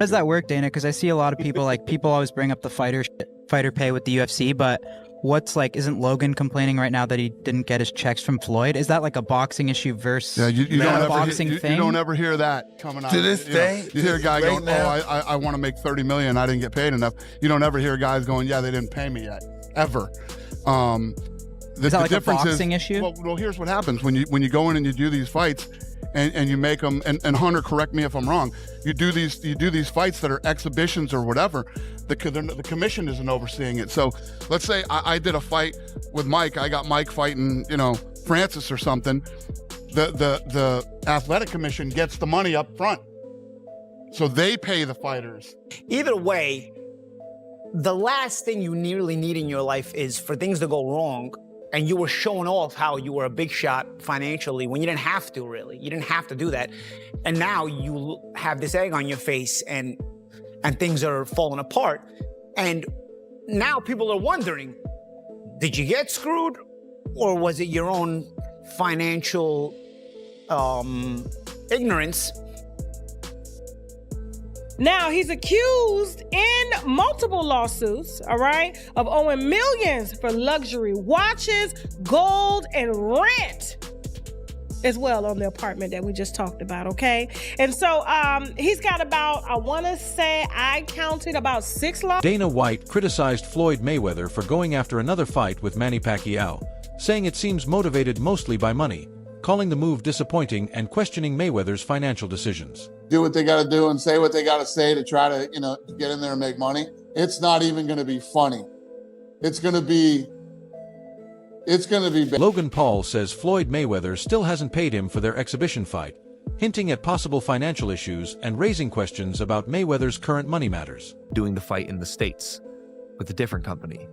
How does that work, Dana? Because I see a lot of people, like, people always bring up the fighter pay with the UFC, but what's like, isn't Logan complaining right now that he didn't get his checks from Floyd? Is that like a boxing issue versus you don't ever hear that coming out. To this day, you hear a guy going, now, I want to make $30 million, I didn't get paid enough. You don't ever hear guys going, yeah, they didn't pay me yet, ever. Is that like a boxing issue? Well, here's what happens when you go in and you do these fights, and you make them. And Hunter, correct me if I'm wrong. You do these fights that are exhibitions or whatever. The commission isn't overseeing it. So let's say I did a fight with Mike. I got Mike fighting, Francis or something. The athletic commission gets the money up front, so they pay the fighters. Either way, the last thing you really need in your life is for things to go wrong, and you were showing off how you were a big shot financially when you didn't have to, really. You didn't have to do that. And now you have this egg on your face, and things are falling apart. And now people are wondering, did you get screwed, or was it your own financial ignorance? Now, he's accused in multiple lawsuits, all right, of owing millions for luxury watches, gold, and rent as well on the apartment that we just talked about, okay? And so he's got about, I want to say, I counted about 6 lawsuits. Dana White criticized Floyd Mayweather for going after another fight with Manny Pacquiao, saying it seems motivated mostly by money, calling the move disappointing and questioning Mayweather's financial decisions. Do what they got to do and say what they got to say to try to, get in there and make money. It's not even going to be funny. It's going to be bad. Logan Paul says Floyd Mayweather still hasn't paid him for their exhibition fight, hinting at possible financial issues and raising questions about Mayweather's current money matters. Doing the fight in the States with a different company.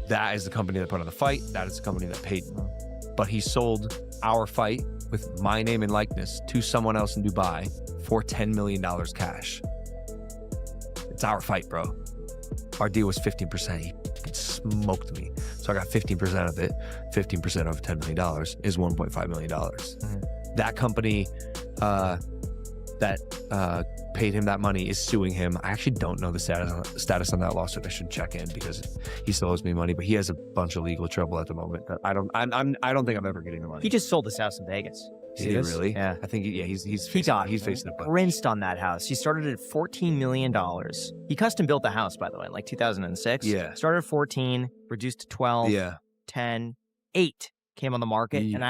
That is the company that put on the fight. That is the company that paid him. But he sold our fight with my name and likeness to someone else in Dubai for $10 million cash. It's our fight, bro. Our deal was 15%. He smoked me. So I got 15% of it. 15% of $10 million is $1.5 million. Mm-hmm. That company that paid him that money is suing him. I actually don't know the status on that lawsuit. I should check in because he still owes me money, but he has a bunch of legal trouble at the moment. That I don't think I'm ever getting the money. He just sold his house in Vegas. Did he really? Yeah. I think he's facing a bunch. Rinsed on that house. He started at $14 million. He custom built the house, by the way, in like 2006. Yeah. Started at 14, reduced to 12, 10, 8 came on the market, and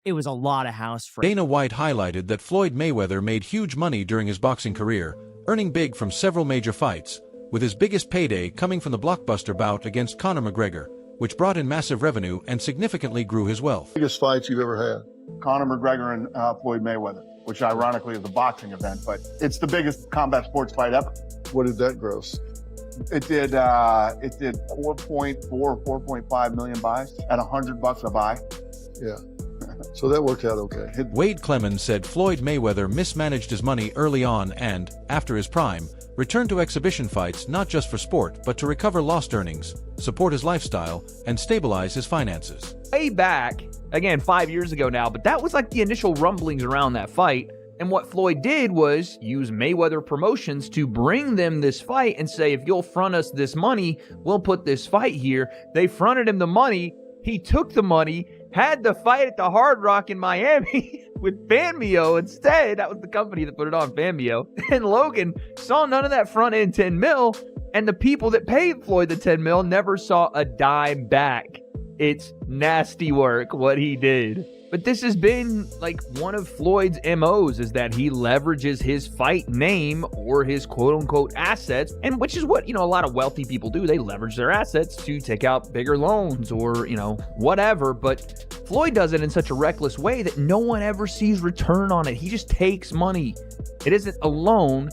it was a lot of house for Dana White highlighted that Floyd Mayweather made huge money during his boxing career, earning big from several major fights, with his biggest payday coming from the blockbuster bout against Conor McGregor, which brought in massive revenue and significantly grew his wealth. Biggest fights you've ever had? Conor McGregor and Floyd Mayweather, which ironically is a boxing event, but it's the biggest combat sports fight ever. What did that gross? It did 4.4, 4.5 million buys at $100 a buy. Yeah. So that worked out okay. Wade Clemens said Floyd Mayweather mismanaged his money early on and, after his prime, returned to exhibition fights not just for sport but to recover lost earnings, support his lifestyle, and stabilize his finances. Way back, again 5 years ago now, but that was like the initial rumblings around that fight. And what Floyd did was use Mayweather Promotions to bring them this fight and say, if you'll front us this money, we'll put this fight here. They fronted him the money. He took the money, had the fight at the Hard Rock in Miami with Fanmio instead. That was the company that put it on, Fanmio. And Logan saw none of that front end 10 mil, and the people that paid Floyd the 10 mil never saw a dime back. It's nasty work what he did. But this has been like one of Floyd's MOs, is that he leverages his fight name or his quote-unquote assets, and which is what, a lot of wealthy people do. They leverage their assets to take out bigger loans or, whatever. But Floyd does it in such a reckless way that no one ever sees return on it. He just takes money. It isn't a loan.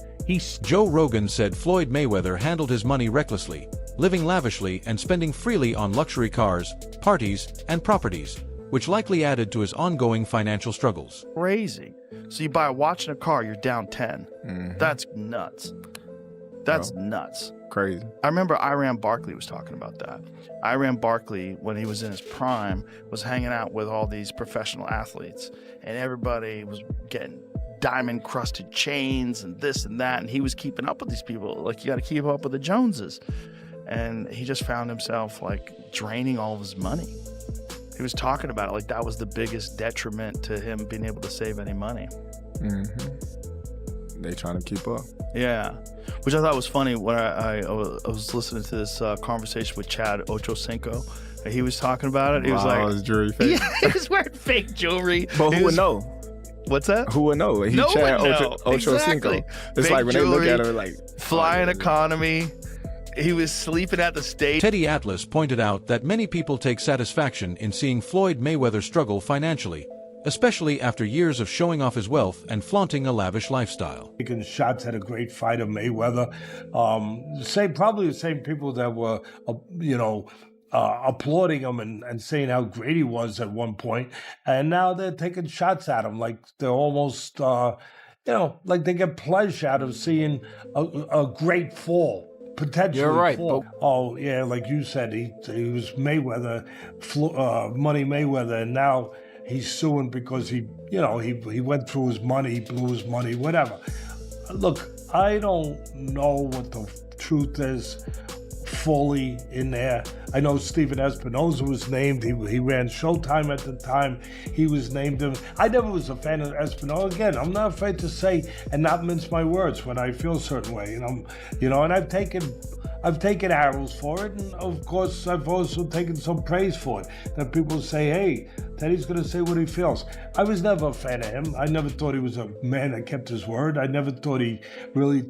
Joe Rogan said Floyd Mayweather handled his money recklessly, living lavishly and spending freely on luxury cars, parties, and properties, which likely added to his ongoing financial struggles. Crazy. So you buy a watch and a car, you're down 10. Mm-hmm. That's nuts. That's nuts. Crazy. I remember Iran Barkley was talking about that. Iran Barkley, when he was in his prime, was hanging out with all these professional athletes, and everybody was getting diamond crusted chains and this and that. And he was keeping up with these people. Like, you got to keep up with the Joneses. And he just found himself like draining all of his money. He was talking about it like that was the biggest detriment to him being able to save any money. They trying to keep up. Yeah, which I thought was funny when I was listening to this conversation with Chad Ochocinco. He was talking about it. He was like, his jewelry fake. Yeah, he was wearing fake jewelry. But who would know? What's that? Who would know? He No Chad one know. Ochocinco. Exactly. It's Fake like when jewelry, they look at him like flying economy. He was sleeping at the stage. Teddy Atlas pointed out that many people take satisfaction in seeing Floyd Mayweather struggle financially, especially after years of showing off his wealth and flaunting a lavish lifestyle. Taking shots at a great fighter, Mayweather. Probably the same people that were, applauding him and saying how great he was at one point, and now they're taking shots at him like they're almost, like they get pleasure out of seeing a great fall. Potentially. You're right. Oh yeah, like you said, he was Mayweather, Money Mayweather, and now he's suing because he went through his money, he blew his money, whatever. Look, I don't know what the truth is fully in there. I know Steven Espinoza was named. He ran Showtime at the time. He was named him. I never was a fan of Espinoza. Again, I'm not afraid to say and not mince my words when I feel a certain way. And I've taken arrows for it, and of course I've also taken some praise for it. That people say, hey, Teddy's going to say what he feels. I was never a fan of him. I never thought he was a man that kept his word. I never thought he really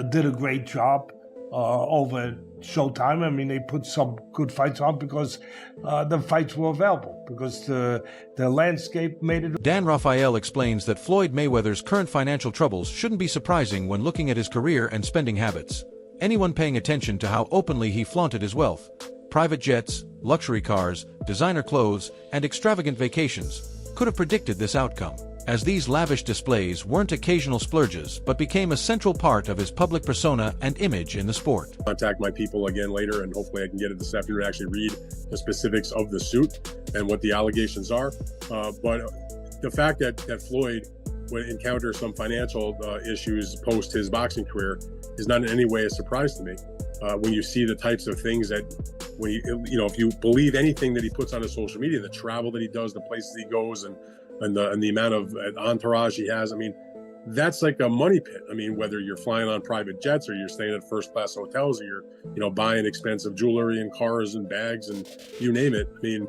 did a great job over at Showtime. I mean, they put some good fights on because the fights were available, because the landscape made it. Dan Raphael explains that Floyd Mayweather's current financial troubles shouldn't be surprising when looking at his career and spending habits. Anyone paying attention to how openly he flaunted his wealth, private jets, luxury cars, designer clothes, and extravagant vacations, could have predicted this outcome, as these lavish displays weren't occasional splurges but became a central part of his public persona and image in the sport. Contact my people again later, and hopefully I can get it this afternoon to actually read the specifics of the suit and what the allegations are. But the fact that Floyd would encounter some financial issues post his boxing career is not in any way a surprise to me. When you see the types of things that, if you believe anything that he puts on his social media, the travel that he does, the places he goes, and the amount of entourage he has, I mean, that's like a money pit. I mean, whether you're flying on private jets or you're staying at first class hotels, or you're, buying expensive jewelry and cars and bags and you name it. I mean,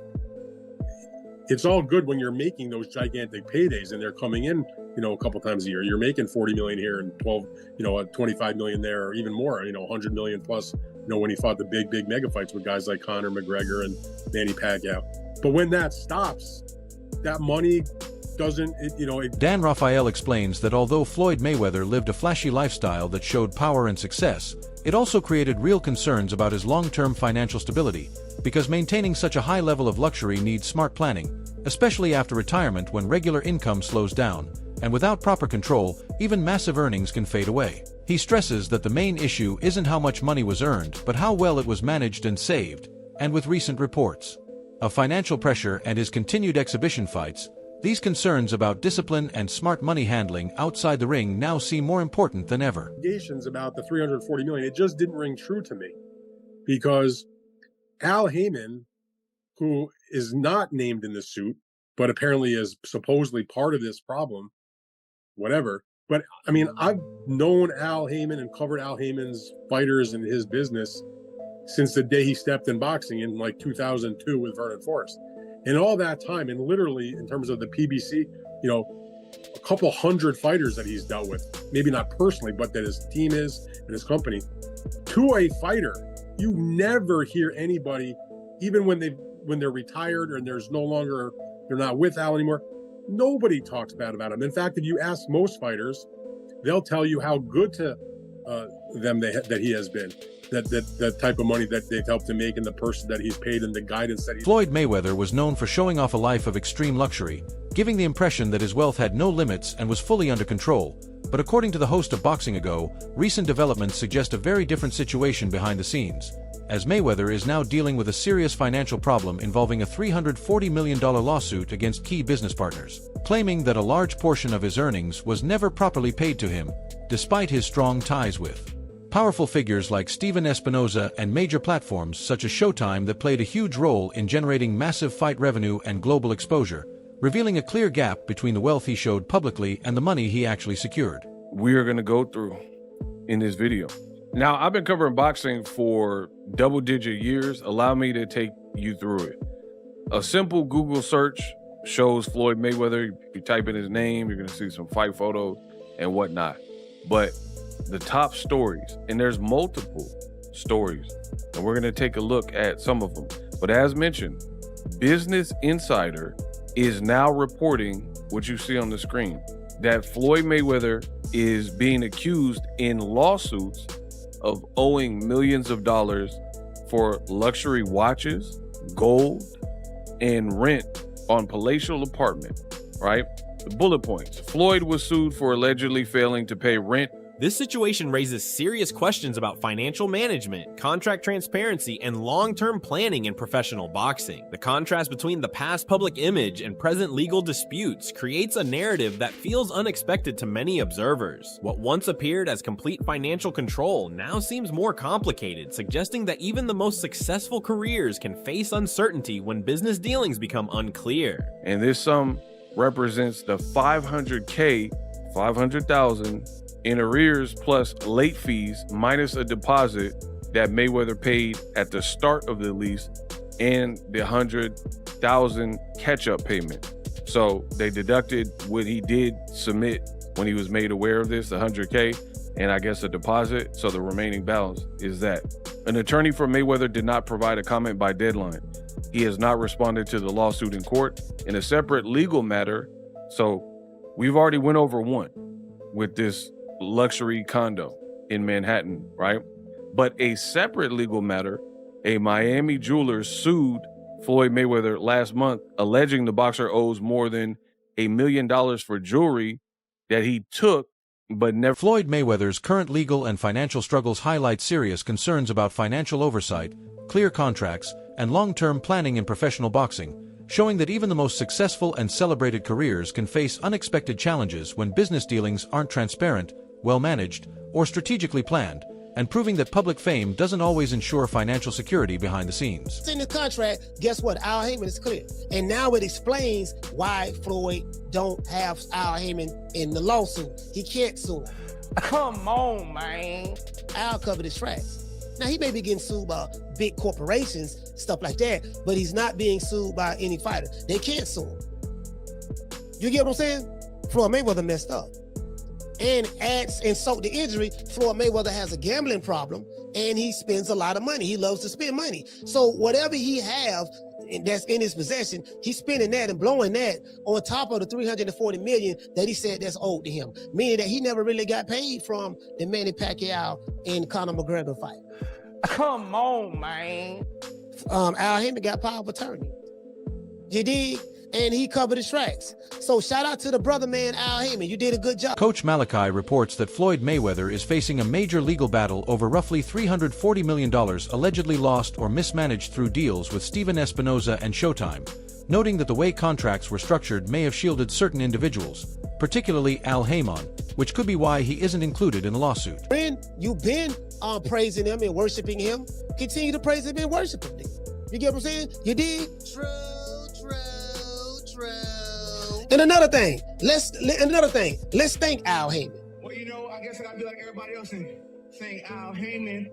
it's all good when you're making those gigantic paydays and they're coming in, a couple times a year. You're making 40 million here and 25 million there, or even more, 100 million plus, when he fought the big mega fights with guys like Conor McGregor and Manny Pacquiao. But when that stops, that money doesn't, Dan Raphael explains that although Floyd Mayweather lived a flashy lifestyle that showed power and success, it also created real concerns about his long-term financial stability, because maintaining such a high level of luxury needs smart planning, especially after retirement when regular income slows down, and without proper control, even massive earnings can fade away. He stresses that the main issue isn't how much money was earned, but how well it was managed and saved, and with recent reports of financial pressure and his continued exhibition fights, these concerns about discipline and smart money handling outside the ring now seem more important than ever. Allegations about the 340 million, it just didn't ring true to me, because Al Heyman, who is not named in the suit, but apparently is supposedly part of this problem, whatever. But I mean, I've known Al Heyman and covered Al Heyman's fighters and his business since the day he stepped in boxing in like 2002 with Vernon Forrest. And all that time, and literally in terms of the PBC, a couple hundred fighters that he's dealt with, maybe not personally, but that his team is and his company. To a fighter, you never hear anybody, even when they're retired and they're not with Al anymore, nobody talks bad about him. In fact, if you ask most fighters, they'll tell you how good to them that he has been. That type of money that they've helped him make, and the person that he's paid, and the guidance that Floyd Mayweather was known for showing off a life of extreme luxury, giving the impression that his wealth had no limits and was fully under control. But according to the host of Boxing Ago, recent developments suggest a very different situation behind the scenes. as Mayweather is now dealing with a serious financial problem involving a $340 million lawsuit against key business partners, claiming that a large portion of his earnings was never properly paid to him, despite his strong ties with powerful figures like Steven Espinoza and major platforms such as Showtime that played a huge role in generating massive fight revenue and global exposure, revealing a clear gap between the wealth he showed publicly and the money he actually secured. We are going to go through in this video. Now, I've been covering boxing for double-digit years. Allow me to take you through it. A simple Google search shows Floyd Mayweather. If you type in his name, you're going to see some fight photos and whatnot. But the top stories, and there's multiple stories, and we're going to take a look at some of them. But as mentioned, Business Insider is now reporting what you see on the screen, that Floyd Mayweather is being accused in lawsuits of owing millions of dollars for luxury watches, gold, and rent on palatial apartment, right? The bullet points. Floyd was sued for allegedly failing to pay rent. This situation raises serious questions about financial management, contract transparency, and long-term planning in professional boxing. The contrast between the past public image and present legal disputes creates a narrative that feels unexpected to many observers. What once appeared as complete financial control now seems more complicated, suggesting that even the most successful careers can face uncertainty when business dealings become unclear. And this sum represents the $500,000 in arrears plus late fees minus a deposit that Mayweather paid at the start of the lease and the $100,000 catch-up payment. So they deducted what he did submit when he was made aware of this, the $100K, and I guess a deposit. So the remaining balance is that. An attorney for Mayweather did not provide a comment by deadline. He has not responded to the lawsuit in court. In a separate legal matter, so we've already went over one with this luxury condo in Manhattan, right? But a separate legal matter, a Miami jeweler sued Floyd Mayweather last month, alleging the boxer owes more than $1 million for jewelry that he took but never. Floyd Mayweather's current legal and financial struggles highlight serious concerns about financial oversight, clear contracts, and long-term planning in professional boxing, showing that even the most successful and celebrated careers can face unexpected challenges when business dealings aren't transparent, well-managed, or strategically planned, and proving that public fame doesn't always ensure financial security behind the scenes. It's in the contract. Guess what? Al Heyman is clear. And now it explains why Floyd don't have Al Heyman in the lawsuit. He can't sue him. Come on, man. Al covered his tracks. Now, he may be getting sued by big corporations, stuff like that, but he's not being sued by any fighter. They can't sue him. You get what I'm saying? Floyd Mayweather messed up. And adds insult to injury, Floyd Mayweather has a gambling problem and he spends a lot of money. He loves to spend money. So whatever he have that's in his possession, he's spending that and blowing that on top of the $340 million that he said that's owed to him, meaning that he never really got paid from the Manny Pacquiao and Conor McGregor fight. Come on, man. Al Heyman got power of attorney. You dig? And he covered his tracks. So shout out to the brother man, Al Heyman. You did a good job. Coach Malachi reports that Floyd Mayweather is facing a major legal battle over roughly $340 million allegedly lost or mismanaged through deals with Steven Espinoza and Showtime, noting that the way contracts were structured may have shielded certain individuals, particularly Al Heyman, which could be why he isn't included in the lawsuit. You've been praising him and worshiping him. Continue to praise him and worship him. You get what I'm saying? You dig? True. And another thing, let's thank Al Heyman. Well, you know, I guess I gotta be like everybody else and thank Al Heyman.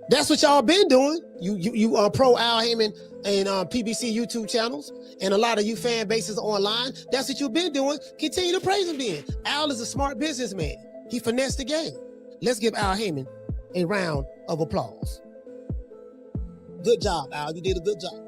That's what y'all been doing. You are pro Al Heyman and PBC YouTube channels, and a lot of you fan bases online. That's what you've been doing. Continue to praise him then. Al is a smart businessman. He finessed the game. Let's give Al Heyman a round of applause. Good job, Al. You did a good job.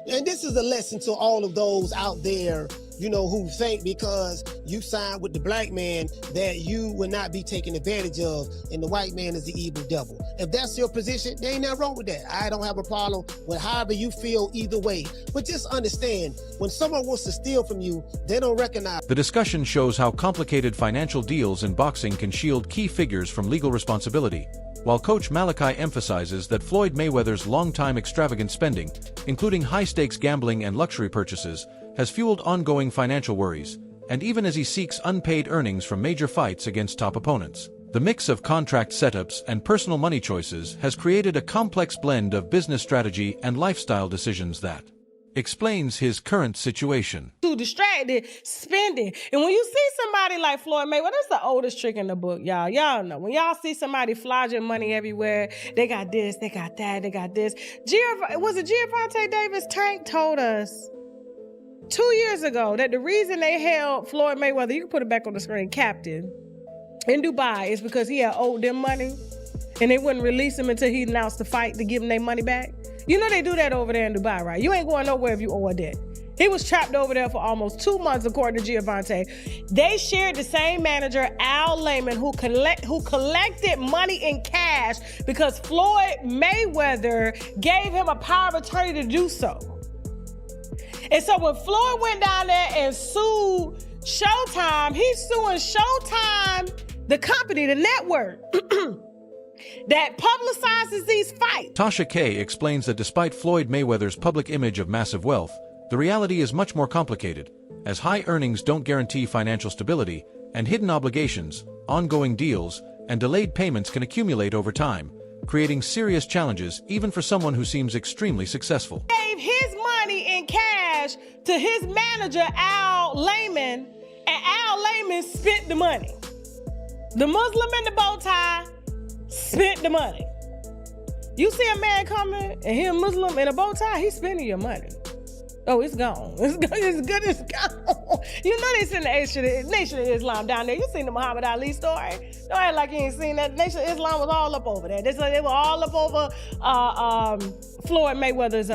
And this is a lesson to all of those out there, you know, who think because you signed with the black man that you will not be taken advantage of and the white man is the evil devil. If that's your position, there ain't nothing wrong with that. I don't have a problem with however you feel either way. But just understand, when someone wants to steal from you, they don't recognize. The discussion shows how complicated financial deals in boxing can shield key figures from legal responsibility, while coach Malachi emphasizes that Floyd Mayweather's longtime extravagant spending, including high-stakes gambling and luxury purchases, has fueled ongoing financial worries, and even as he seeks unpaid earnings from major fights against top opponents. The mix of contract setups and personal money choices has created a complex blend of business strategy and lifestyle decisions that explains his current situation. Too distracted, spending. And when you see somebody like Floyd Mayweather, that's the oldest trick in the book, y'all. Y'all know. When y'all see somebody flogging money everywhere, they got this, they got that, they got this. Was it Gervonta Davis? Tank told us 2 years ago that the reason they held Floyd Mayweather, you can put it back on the screen, captain, in Dubai is because he had owed them money and they wouldn't release him until he announced the fight to give them their money back. You know they do that over there in Dubai, right? You ain't going nowhere if you owe a debt. He was trapped over there for almost 2 months, according to Gervonta. They shared the same manager, Al Layman, who collected money in cash because Floyd Mayweather gave him a power of attorney to do so. And so when Floyd went down there and sued Showtime, he's suing Showtime, the company, the network, that publicizes these fights. Tasha K explains that despite Floyd Mayweather's public image of massive wealth, the reality is much more complicated, as high earnings don't guarantee financial stability, and hidden obligations, ongoing deals, and delayed payments can accumulate over time, creating serious challenges even for someone who seems extremely successful. Gave his money in cash to his manager, Al Layman, and Al Layman spent the money. The Muslim in the bow tie spent the money. You see a man coming and he a Muslim in a bow tie, he's spending your money. Oh, it's gone. It's good, it's gone. You know they send the Nation of Islam down there. You seen the Muhammad Ali story? Don't act like you ain't seen that. Nation of Islam was all up over there. They were all up over Floyd Mayweather's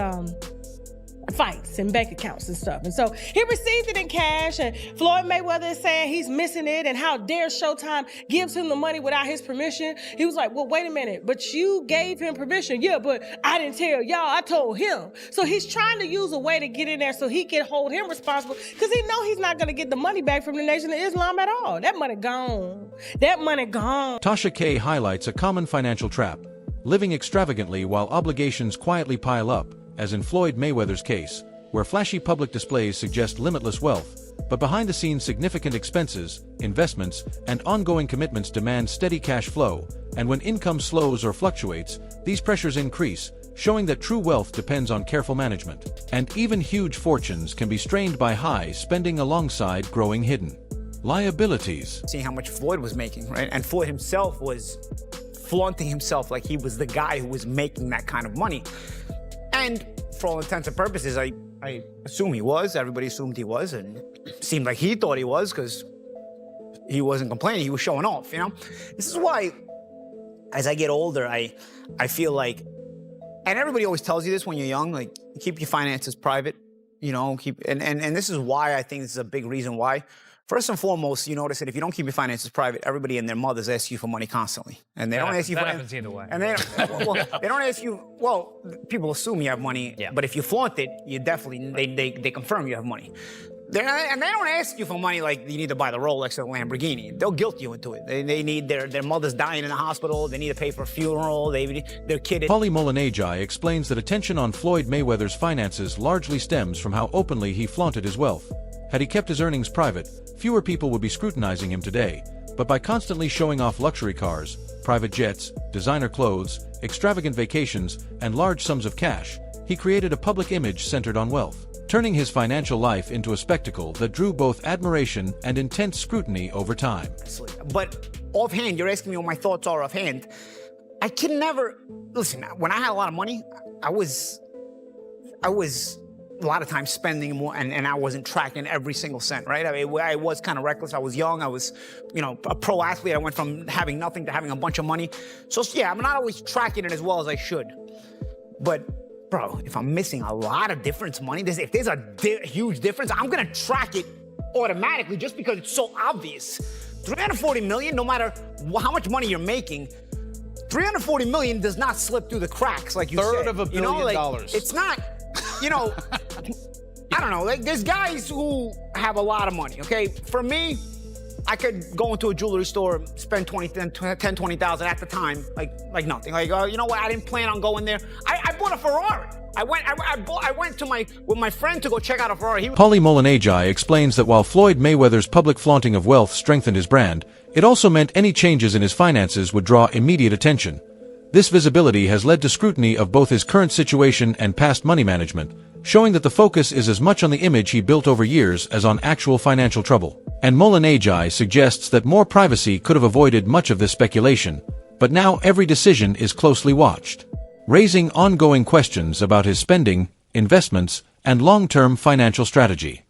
fights and bank accounts and stuff. And so he received it in cash, and Floyd Mayweather is saying he's missing it, and how dare Showtime gives him the money without his permission. He was like, well, wait a minute, but you gave him permission. Yeah, but I didn't tell y'all, I told him. So he's trying to use a way to get in there so he can hold him responsible, because he know he's not going to get the money back from the Nation of Islam at all. That money gone. That money gone. Tasha K highlights a common financial trap: living extravagantly while obligations quietly pile up, as in Floyd Mayweather's case, where flashy public displays suggest limitless wealth, but behind-the-scenes significant expenses, investments, and ongoing commitments demand steady cash flow, and when income slows or fluctuates, these pressures increase, showing that true wealth depends on careful management. And even huge fortunes can be strained by high spending alongside growing hidden liabilities. Seeing how much Floyd was making, right? And Floyd himself was flaunting himself like he was the guy who was making that kind of money. And for all intents and purposes, I assume he was. Everybody assumed he was, and it seemed like he thought he was, because he wasn't complaining. He was showing off, you know? This is why, as I get older, I feel like, and everybody always tells you this when you're young, like, keep your finances private, you know, and this is why I think this is a big reason why. First and foremost, you notice that if you don't keep your finances private, everybody and their mothers ask you for money constantly. And they don't ask you for... That happens either way. And they don't ask you... Well, people assume you have money, but if you flaunt it, you definitely... They confirm you have money. And they don't ask you for money like you need to buy the Rolex or the Lamborghini. They'll guilt you into it. They need their mother's dying in the hospital. They need to pay for a funeral. Their kid... Paulie Molinajai explains that attention on Floyd Mayweather's finances largely stems from how openly he flaunted his wealth. Had he kept his earnings private, fewer people would be scrutinizing him today, but by constantly showing off luxury cars, private jets, designer clothes, extravagant vacations, and large sums of cash, he created a public image centered on wealth, turning his financial life into a spectacle that drew both admiration and intense scrutiny over time. But offhand, you're asking me what my thoughts are offhand. I can never... Listen, when I had a lot of money, I was a lot of times spending more, and I wasn't tracking every single cent, right? I mean, I was kind of reckless. I was young. I was, you know, a pro athlete. I went from having nothing to having a bunch of money. So yeah, I'm not always tracking it as well as I should. But bro, if I'm missing a lot of difference money, if there's a huge difference, I'm gonna track it automatically just because it's so obvious. 340 million, no matter how much money you're making, 340 million does not slip through the cracks like you said. Third of $1 billion. It's not, you know, I don't know, like there's guys who have a lot of money, okay? For me, I could go into a jewelry store, spend 20,000 at the time, like nothing. Like, you know what? I didn't plan on going there. I bought a Ferrari. I went with my friend to go check out a Ferrari. Paulie Molinagi explains that while Floyd Mayweather's public flaunting of wealth strengthened his brand, it also meant any changes in his finances would draw immediate attention. This visibility has led to scrutiny of both his current situation and past money management, showing that the focus is as much on the image he built over years as on actual financial trouble. And Molinagi suggests that more privacy could have avoided much of this speculation, but now every decision is closely watched, raising ongoing questions about his spending, investments, and long-term financial strategy.